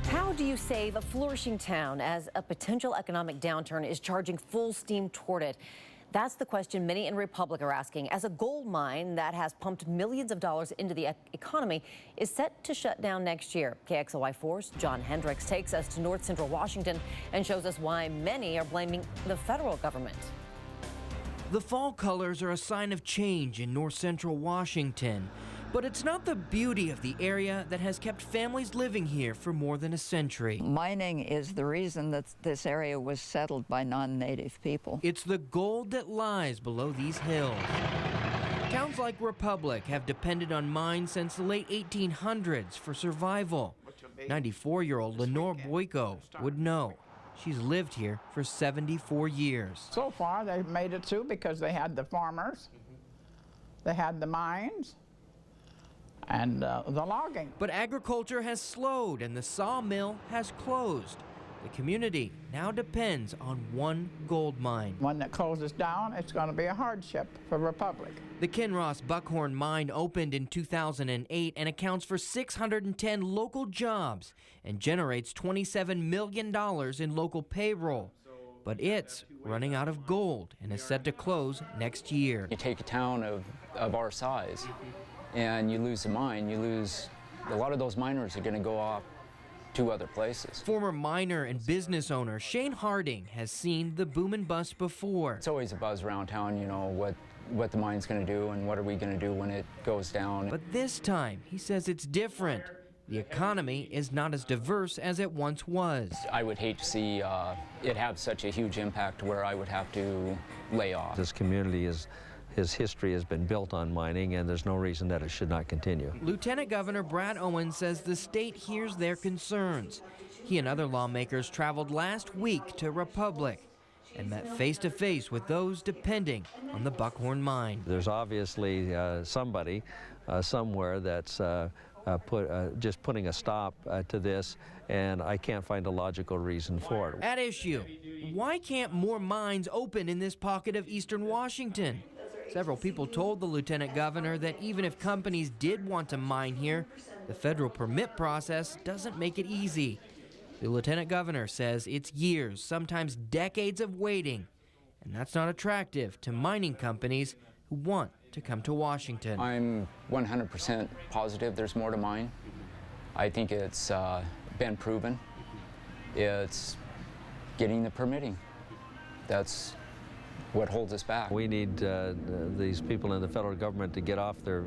How do you save a flourishing town as a potential economic downturn is charging full steam toward it? That's the question many in Republic are asking, as a gold mine that has pumped millions of dollars into the economy is set to shut down next year. KXLY4's John Hendricks takes us to north central Washington and shows us why many are blaming the federal government. The fall colors are a sign of change in north central Washington. But it's not the beauty of the area that has kept families living here for more than a century. Mining is the reason that this area was settled by non-native people. It's the gold that lies below these hills. Towns like Republic have depended on mines since the late 1800s for survival. 94-year-old Lenore Boyko would know. She's lived here for 74 years. So far, they've made it through because they had the farmers, they had the mines, and the logging. But agriculture has slowed and the sawmill has closed. The community now depends on one gold mine. When it closes down, it's going to be a hardship for Republic. The Kinross Buckhorn mine opened in 2008 and accounts for 610 local jobs and generates $27 million in local payroll. But it's running out of gold and is set to close next year. You take a town of our size and you lose the mine, a lot of those miners are going to go off to other places. Former miner and business owner Shane Harding has seen the boom and bust before. It's always a buzz around town, you know, what the mine's going to do and what are we going to do when it goes down. But this time, he says it's different. The economy is not as diverse as it once was. I would hate to see it have such a huge impact where I would have to lay off. This community his history has been built on mining, and there's no reason that it should not continue. Lieutenant Governor Brad Owen says the state hears their concerns. He and other lawmakers traveled last week to Republic and met face-to-face with those depending on the Buckhorn mine. There's obviously somebody somewhere that's just putting a stop to this, and I can't find a logical reason for it. At issue, why can't more mines open in this pocket of eastern Washington? Several people told the lieutenant governor that even if companies did want to mine here, the federal permit process doesn't make it easy. The lieutenant governor says it's years, sometimes decades of waiting, and that's not attractive to mining companies who want to come to Washington. I'm 100% positive there's more to mine. I think it's been proven. It's getting the permitting. That's what holds us back. We need these people in the federal government to get off their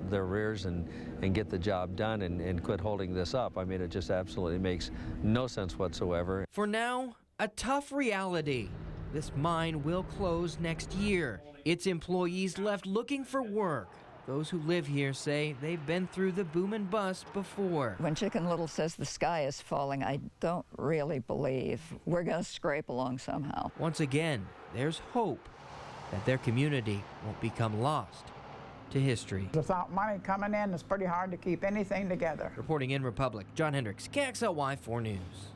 rears and get the job done and quit holding this up. I mean, it just absolutely makes no sense whatsoever. For now, a tough reality. This mine will close next year. Its employees left looking for work. Those who live here say they've been through the boom and bust before. When Chicken Little says the sky is falling, I don't really believe. We're going to scrape along somehow. Once again, there's hope that their community won't become lost to history. Without money coming in, it's pretty hard to keep anything together. Reporting in Republic, John Hendricks, KXLY4 News.